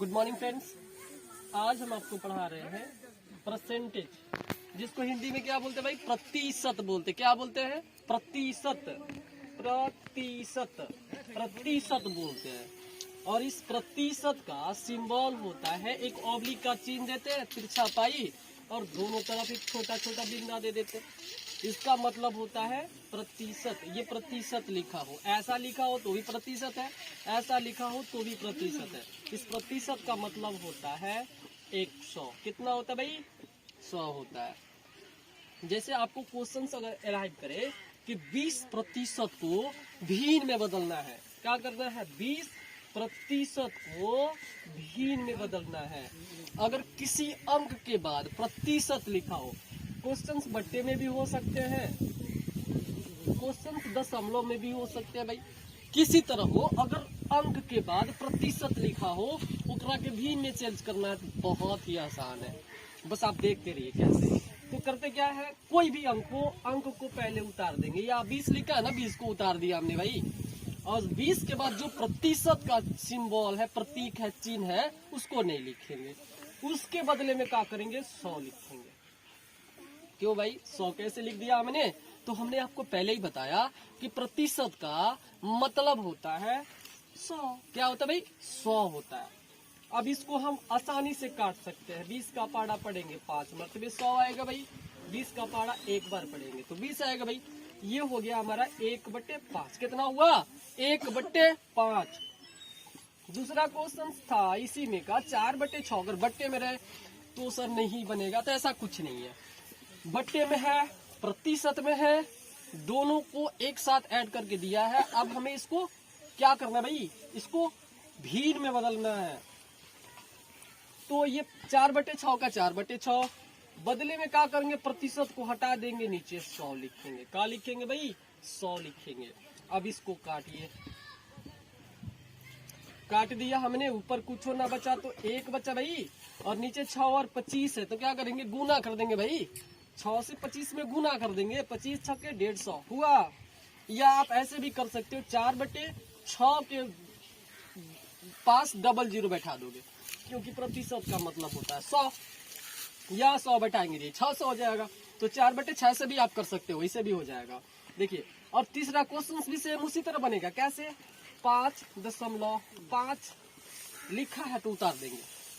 Good morning friends. आज हम आपको पढ़ा रहे हैं परसेंटेज, जिसको हिंदी में क्या बोलते हैं भाई? प्रतिशत बोलते। क्या बोलते हैं? प्रतिशत। प्रतिशत प्रतिशत बोलते हैं। और इस प्रतिशत का सिंबल होता है, एक ऑब्लिक का चिन्ह देते हैं, तिरछा पाई, और दोनों तरफ एक छोटा छोटा बिंदा दे देते हैं। इसका मतलब होता है प्रतिशत। ये प्रतिशत लिखा हो, ऐसा लिखा हो तो भी प्रतिशत है, ऐसा लिखा हो तो भी प्रतिशत है। इस प्रतिशत का मतलब होता है 100। कितना होता है भाई? 100 होता है। जैसे आपको क्वेश्चन अगर अराइव करे कि 20% को भीन में बदलना है, क्या करना है? 20% को भीन में बदलना है। अगर किसी अंक के बाद प्रतिशत लिखा हो, क्वेश्चंस बट्टे में भी हो सकते हैं, क्वेश्चंस दशमलव में भी हो सकते हैं भाई, किसी तरह हो। अगर अंक के बाद प्रतिशत लिखा हो, ओकरा के भीन में चेंज करना है तो बहुत ही आसान है। बस आप देखते रहिए कैसे। तो करते क्या है, कोई भी अंक को पहले उतार देंगे। या 20 लिखा है ना, 20 को उतार दिया हमने भाई, और 20 के बाद जो प्रतिशत का सिंबल है, प्रतीक है, चिन्ह है, उसको नहीं लिखेंगे। उसके बदले में क्या करेंगे? 100 लिखेंगे। क्यों भाई? 100 कैसे लिख दिया हमने? तो हमने आपको पहले ही बताया कि प्रतिशत का मतलब होता है 100। क्या होता है भाई? 100 होता है। अब इसको हम आसानी से काट सकते हैं। 20 का पाड़ा पढ़ेंगे 5 मरतबे 100 आएगा भाई। 20 का पाड़ा एक बार पढ़ेंगे तो 20 आएगा भाई। ये हो गया हमारा 1/5। कितना हुआ? 1/5। दूसरा क्वेश्चन था इसी में का 4/6। अगर बट्टे में रहे तो सर नहीं बनेगा, तो ऐसा कुछ नहीं है। बट्टे में है, प्रतिशत में है, दोनों को एक साथ ऐड करके दिया है। अब हमें इसको क्या करना है भाई? इसको भीन में बदलना है। तो ये 4/6 का 4/6, बदले में क्या करेंगे? प्रतिशत को हटा देंगे, नीचे 100 लिखेंगे। क्या लिखेंगे भाई? 100 लिखेंगे। अब इसको काटिए। काट दिया हमने, ऊपर कुछ ना बचा तो 1 बचा भाई, और नीचे 6 और 25 है, तो क्या करेंगे? गुना कर देंगे भाई। 6 से 25 में गुना कर देंगे। 25 छक्के 150 हुआ। या आप ऐसे भी कर सकते हो, 4/6 के पास डबल जीरो बैठा दोगे, क्योंकि प्रतिशत का मतलब होता है 100। या 100 बैठाएंगे 600 हो जाएगा। तो 4/6 से भी आप कर सकते हो, इसे भी हो जाएगा। देखिए, और तीसरा क्वेश्चन भी सेम उसी तरह बनेगा। कैसे? 5.5 लिखा है तो उतार देंगे।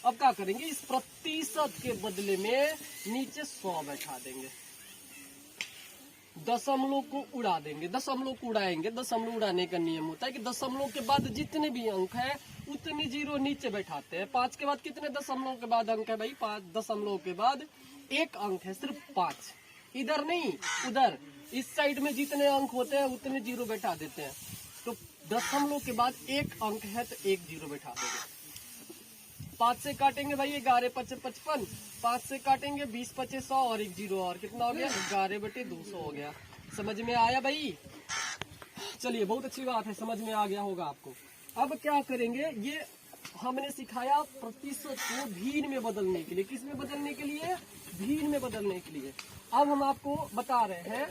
अब क्या करेंगे? इस प्रतिशत के बदले में नीचे 100 बैठा देंगे। दशमलव को उड़ा देंगे। दशमलव को उड़ाएंगे। दशमलव उड़ाने का नियम होता है कि दशमलव के बाद जितने भी अंक है उतने जीरो नीचे बैठाते हैं। 5 के बाद कितने दशमलव के बाद अंक है भाई? 5 दशमलव के बाद एक अंक है, सिर्फ 5। इधर नहीं, उधर इस साइड में जितने अंक होते हैं उतने जीरो बैठा देते हैं। तो दशमलव के बाद एक अंक है तो एक जीरो बैठा देंगे। 5 से काटेंगे भाई 11×5 = 55। 5 से काटेंगे 20×5 = 100 और एक जीरो और कितना हो गया? 11/200 हो गया। समझ में आया भाई? चलिए, बहुत अच्छी बात है, समझ में आ गया होगा आपको। अब क्या करेंगे? ये हमने सिखाया प्रतिशत को भीन में बदलने के लिए। किस में बदलने के लिए? भीन में बदलने के लिए। अब हम आपको बता रहे हैं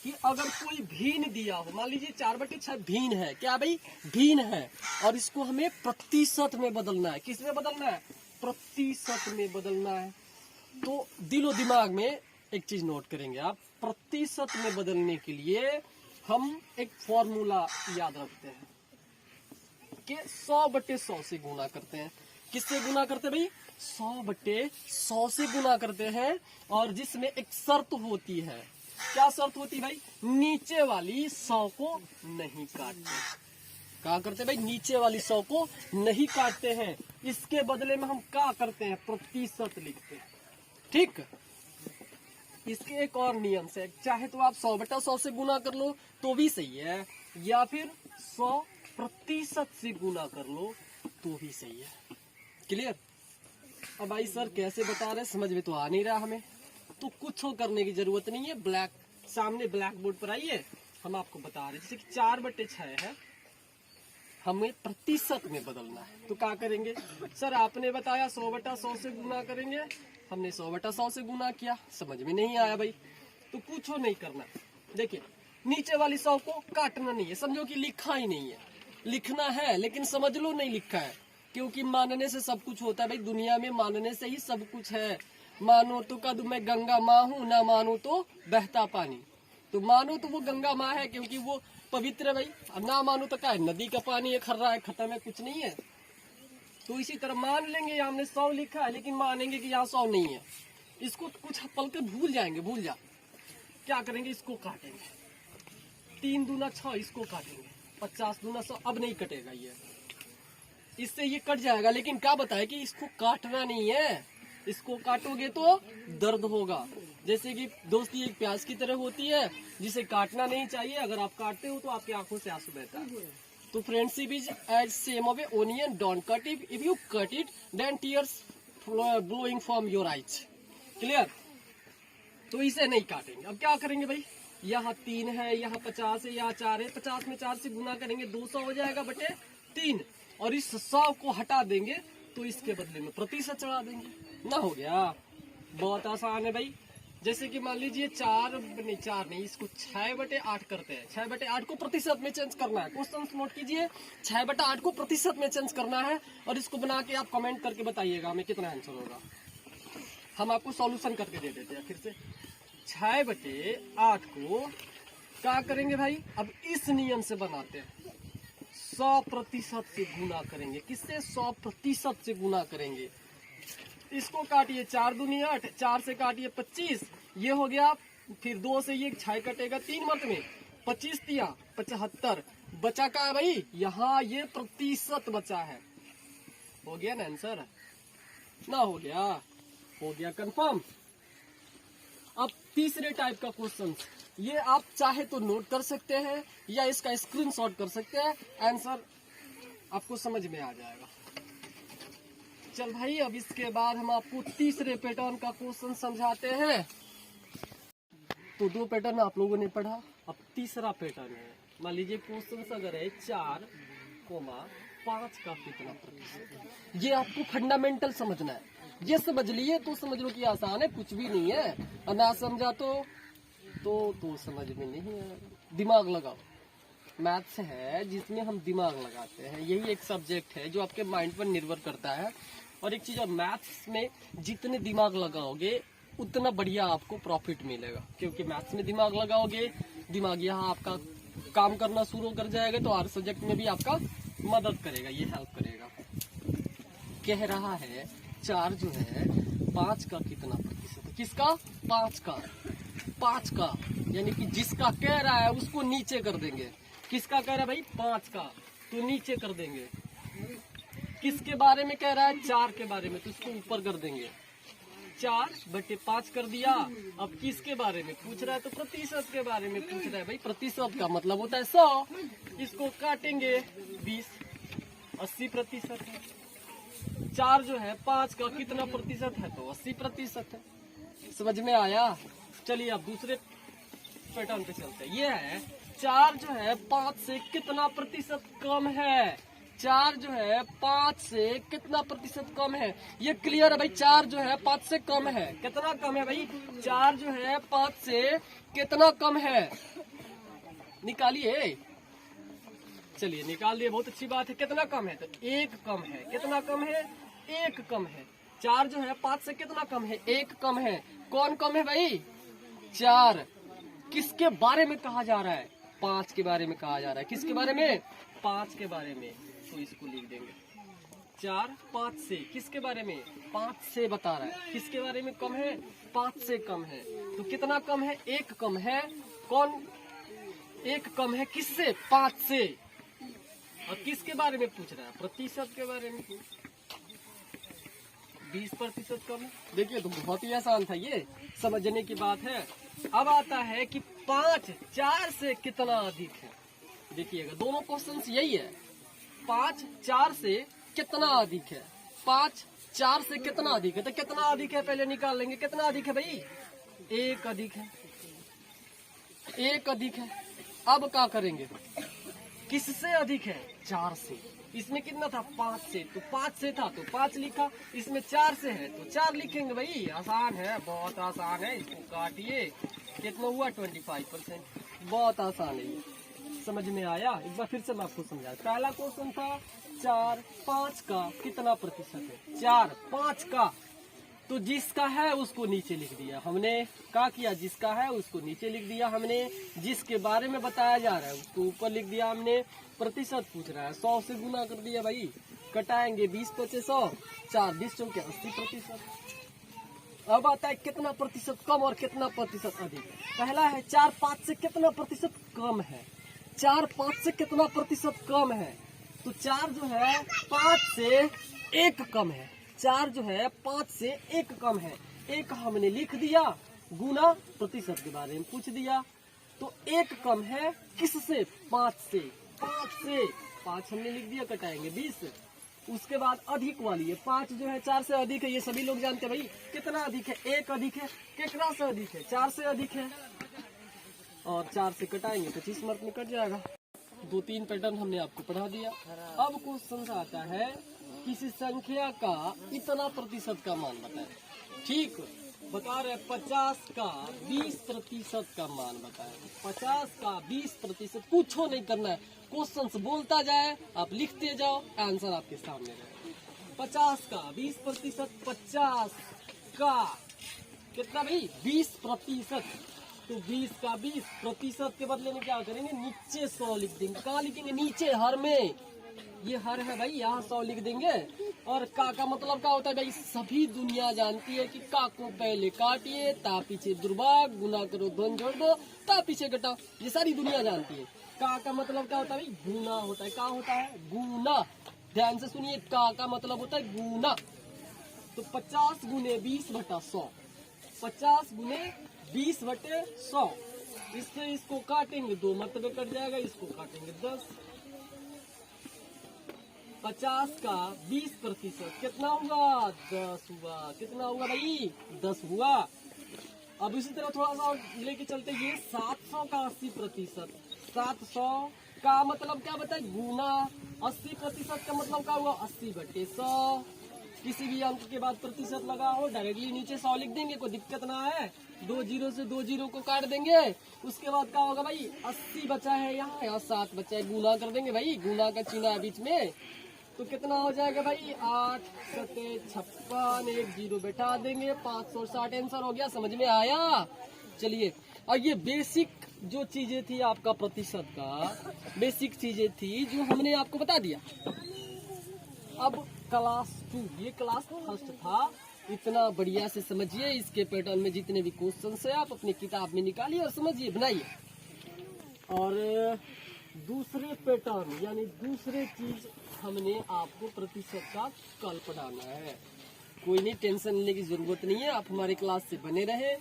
कि अगर कोई भीन दिया हो, मान लीजिए 4/6 भीन है। क्या भाई? भीन है, और इसको हमें प्रतिशत में बदलना है। किस में बदलना है? प्रतिशत में बदलना है। तो दिलो दिमाग में एक चीज नोट करेंगे आप, प्रतिशत में बदलने के लिए हम एक फॉर्मूला याद रखते हैं कि 100/100 से गुना करते हैं। किससे गुना करते हैं भाई? 100/100 से गुना करते हैं। और जिसमें एक शर्त होती है। क्या शर्त होती है भाई? नीचे वाली 100 को नहीं काटते। क्या करते भाई? नीचे वाली 100 को नहीं काटते हैं। इसके बदले में हम क्या करते हैं? प्रतिशत लिखते हैं। ठीक। इसके एक और नियम से, चाहे तो आप 100/100 से गुना कर लो तो भी सही है, या फिर 100% से गुना कर लो तो भी सही है। क्लियर? अब भाई सर कैसे बता रहे, समझ में तो आ नहीं रहा हमें। तो कुछ करने की जरूरत नहीं है। सामने ब्लैक बोर्ड पर आइए, हम आपको बता रहे हैं। जैसे कि 4/6 है, हमें प्रतिशत में बदलना है। तो क्या करेंगे? सर आपने बताया 100/100 से गुना करेंगे, हमने 100/100 से गुना किया, समझ में नहीं आया भाई। तो कुछ नहीं करना। देखिए, नीचे वाली 100 को काटना नहीं है, समझो कि लिखा ही नहीं है। लिखना है लेकिन समझ लो नहीं लिखा है। क्योंकि मानने से सब कुछ होता है भाई, दुनिया में मानने से ही सब कुछ है। मानो तो कद मैं गंगा माँ हूँ, ना मानो तो बहता पानी। तो मानो तो वो गंगा माँ है क्योंकि वो पवित्र है भाई, अब ना मानो तो क्या है, नदी का पानी है, खर्रा है, खत्म है, कुछ नहीं है। तो इसी तरह मान लेंगे, यहाँ हमने 100 लिखा है लेकिन मानेंगे कि यहाँ 100 नहीं है, इसको कुछ पल के भूल जाएंगे, भूल जा। क्या करेंगे, इसको काटेंगे, 3 दूना 6, इसको काटेंगे, 50 दूना 100, अब नहीं कटेगा ये, इससे ये कट जाएगा। लेकिन क्या बताए कि इसको काटना नहीं है, इसको काटोगे तो दर्द होगा। जैसे कि दोस्ती एक प्याज की तरह होती है जिसे काटना नहीं चाहिए, अगर आप काटते हो तो आपकी आंखों से आंसू बहता है। तो friendship is as same of a onion, don't cut it, if you cut it then tears blowing from your eyes. Clear? तो इसे नहीं काटेंगे। अब क्या करेंगे भाई, यहाँ 3 है, यहाँ 50 है, यहाँ 4 है, 50 में 4 से गुना करेंगे 200 हो जाएगा बटे 3, और इस 100 को हटा देंगे तो इसके बदले में प्रतिशत चढ़ा देंगे, ना हो गया। बहुत आसान है भाई। जैसे कि मान लीजिए 4 नहीं, इसको 6/8 करते हैं। 6/8 को प्रतिशत में चेंज करना है। क्वेश्चन नोट कीजिए, 6/8 को प्रतिशत में चेंज करना है, और इसको बना के आप कमेंट करके बताइएगा हमें कितना आंसर होगा। हम आपको सॉल्यूशन करके दे देते हैं फिर से। 6/8 को क्या करेंगे भाई, अब इस नियम से बनाते हैं, 100% से गुना करेंगे। किससे? 100% से गुना करेंगे। इसको काटिए, 4 दूनी 8, 4 से काटिए 25, ये हो गया। फिर 2 से ये 6 कटेगा 3 मत में, 25 तिया 75, बचा का है भाई, यहाँ ये प्रतिशत बचा है। हो गया ना आंसर? ना हो गया? हो गया कंफर्म। अब तीसरे टाइप का क्वेश्चन, ये आप चाहे तो नोट कर सकते हैं या इसका स्क्रीनशॉट कर सकते हैं, आंसर आपको समझ में आ जाएगा। चल भाई, अब इसके बाद हम आपको तीसरे पैटर्न का क्वेश्चन समझाते हैं। तो 2 पैटर्न आप लोगों ने पढ़ा, अब तीसरा पैटर्न है। मान लीजिए क्वेश्चन अगर है 4,5 का कितना प्रतिशत है, ये आपको फंडामेंटल समझना है। ये समझ लिए तो समझ लो कि आसान है, कुछ भी नहीं है, और ना समझा तो समझ में नहीं है। दिमाग लगाओ। मैथ्स है जिसमें हम दिमाग लगाते हैं, यही एक सब्जेक्ट है जो आपके माइंड पर निर्भर करता है। और एक चीज, और मैथ्स में जितने दिमाग लगाओगे उतना बढ़िया आपको प्रॉफिट मिलेगा, क्योंकि मैथ्स में दिमाग लगाओगे, दिमाग यहाँ आपका काम करना शुरू कर जाएगा, तो हर सब्जेक्ट में भी आपका मदद करेगा, ये हेल्प करेगा। कह रहा है 4 जो है 5 का कितना प्रतिशत है? किसका? 5 का। 5 का यानी कि जिसका कह रहा है उसको नीचे कर देंगे। किसका कह रहा है भाई? 5 का, तो नीचे कर देंगे। किसके बारे में कह रहा है? 4 के बारे में, तो इसको ऊपर कर देंगे। 4/5 कर दिया। अब किसके बारे में पूछ रहा है? तो प्रतिशत के बारे में पूछ रहा है भाई। प्रतिशत का मतलब होता है 100, इसको काटेंगे 20, 80% है। 4 जो है 5 का कितना प्रतिशत है? तो 80% है। समझ में आया? चलिए अब दूसरे पैटर्न पे चलते हैं। ये है 4 जो है 5 से कितना प्रतिशत कम है? 4 जो है 5 से कितना प्रतिशत कम है? ये क्लियर है भाई। 4 जो है 5 से कम है। कितना कम है भाई? 4 जो है 5 से कितना कम है? निकालिए। चलिए निकाल दिए, बहुत अच्छी बात है। कितना कम है? तो 1 कम है। कितना कम है? 1 कम है। 4 जो है 5 से कितना कम है? 1 कम है। कौन कम है भाई? 4। किसके बारे में कहा जा रहा है? 5 के बारे में कहा जा रहा है। किसके बारे में? 5 के बारे में। तो इसको लिख देंगे 4 5 से। किसके बारे में? 5 से बता रहा है। किसके बारे में कम है? 5 से कम है। तो कितना कम है? 1 कम है। कौन 1 कम है? किससे? 5 से। और किसके बारे में पूछ रहा है? प्रतिशत के बारे में। 20% कम है। देखिए तो बहुत ही आसान था, ये समझने की बात है। अब आता है कि 5 4 से कितना अधिक है। देखिएगा दोनों क्वेश्चंस यही है। 5 4 से कितना अधिक है? 5 4 से कितना अधिक है? तो कितना अधिक है पहले निकाल लेंगे। कितना अधिक है भाई? 1 अधिक है। 1 अधिक है। अब क्या करेंगे? किससे अधिक है? 4 से। इसमें कितना था? 5 से। तो 5 से था तो 5 लिखा। इसमें 4 से है तो 4 लिखेंगे भाई। आसान है, बहुत आसान है। इसको काटिए, कितना हुआ? 25%। बहुत आसान है ये। समझ में आया? एक बार फिर से मैं आपको समझा। पहला क्वेश्चन था 4 5 का कितना प्रतिशत है? 4 5 का। तो जिसका है उसको नीचे लिख दिया हमने। क्या किया? जिसका है उसको नीचे लिख दिया हमने। जिसके बारे में बताया जा रहा है उसको ऊपर लिख दिया हमने। प्रतिशत पूछ रहा है, 100 से गुना कर दिया भाई। कटाएंगे 20 25 100, 4 20 चौके 80%। अब आता है कितना प्रतिशत कम और कितना प्रतिशत अधिक। पहला है 4 5 से कितना प्रतिशत कम है। 4 5 से कितना प्रतिशत कम है? तो 4 जो है 5 से 1 कम है। 4 जो है 5 से 1 कम है। 1 हमने लिख दिया, गुना प्रतिशत के बारे में पूछ दिया। तो 1 कम है किससे? 5 से। 5 हमने लिख दिया, कटाएंगे 20। उसके बाद अधिक वाली है 5 जो है 4 से अधिक है। ये सभी लोग जानते हैं भाई। कितना अधिक है? 1 अधिक है। कितना से अधिक है? 4 से अधिक है। और 4 से कटाएंगे 25 मार्क में कट जाएगा। 2-3 पैटर्न हमने आपको पढ़ा दिया। अब क्वेश्चन आता है किसी संख्या का इतना प्रतिशत का मान बताएं। ठीक, बता रहे 50 का 20% का मान बताएं। 50 का 20%। पूछो नहीं करना है, क्वेश्चन बोलता जाए, आप लिखते जाओ, आंसर आपके सामने रहे। 50 का 20%। 50 का कितना भाई? 20%। तो 20 का 20% के बदले में क्या करेंगे? नीचे 100 लिख देंगे। कहाँ लिखेंगे? नीचे हर में। ये हर है भाई, यहाँ 100 लिख देंगे। और का मतलब क्या होता है भाई? सभी दुनिया जानती है कि का को पहले काटिए, ता पीछे दुर्भाग, गुना करो, धन जोड़ दो, ता पीछे घटाओ। ये सारी दुनिया जानती है। का मतलब क्या होता है भाई? गुना होता है। क्या होता है? गुना। ध्यान से सुनिए, का मतलब होता है गुना। तो 50 गुने 20 बटा 100। 50 गुने 20 बटे 100। इससे इसको काटेंगे 2 मरतबे कट जाएगा। इसको काटेंगे 10। 50 का 20% कितना हुआ? 10 हुआ। कितना हुआ भाई? 10 हुआ। अब इसी तरह थोड़ा सा लेके चलते, ये 700 का 80%। 700 का मतलब क्या बताए? गुना। 80% का मतलब क्या हुआ? 80 बटे 100। किसी भी अंक के बाद प्रतिशत लगा हो, डायरेक्टली नीचे 100 लिख देंगे, कोई दिक्कत ना है। 2 जीरो से 2 जीरो को काट देंगे। उसके बाद क्या होगा भाई? 80 बचा है यहाँ 7 बचा है, गुना कर देंगे भाई। गुना का चिन्ह है बीच में। तो कितना हो जाएगा भाई? 8 7 56, 1 जीरो बैठा देंगे, 560 आंसर हो गया। समझ में आया? चलिए, और ये बेसिक जो चीजें थी आपका प्रतिशत का, बेसिक चीजें थी जो हमने आपको बता दिया। अब क्लास 2, ये क्लास फर्स्ट था। इतना बढ़िया से समझिए। इसके पैटर्न में जितने भी क्वेश्चन है आप अपनी किताब में निकालिए और समझिए, बनाइए। और दूसरे पैटर्न यानी दूसरे चीज हमने आपको प्रतिशत का कल पढ़ाना है। कोई नहीं, टेंशन लेने की जरूरत नहीं है। आप हमारे क्लास से बने रहे।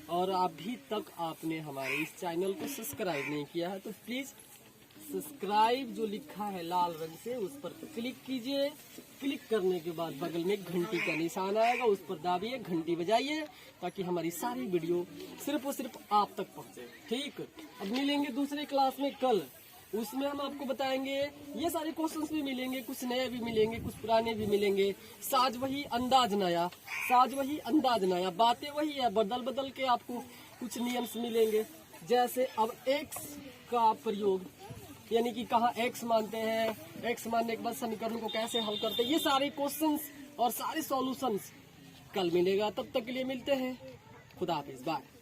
और अभी तक आपने हमारे इस चैनल को सब्सक्राइब नहीं किया है तो प्लीज सब्सक्राइब जो लिखा है लाल रंग से उस पर क्लिक कीजिए। क्लिक करने के बाद बगल में घंटी का निशान आएगा, उस पर दाबिए, घंटी बजाइए, ताकि हमारी सारी वीडियो सिर्फ और सिर्फ आप तक पहुंचे। ठीक, अब मिलेंगे दूसरे क्लास में कल। उसमें हम आपको बताएंगे, ये सारे क्वेश्चंस भी मिलेंगे, कुछ नए भी मिलेंगे, कुछ पुराने भी मिलेंगे। साज वही अंदाज नया, साज वही अंदाज नया, बातें वही है, बदल बदल के आपको कुछ नियम्स मिलेंगे। जैसे अब एक्स का प्रयोग, यानी कि कहाँ एक्स मानते हैं, एक्स मानने के बाद समीकरण को कैसे हल करते हैं, ये सारे क्वेश्चंस और सारे सॉल्यूशंस कल मिलेगा। तब तक के लिए मिलते हैं। खुदा हाफिज, बाय।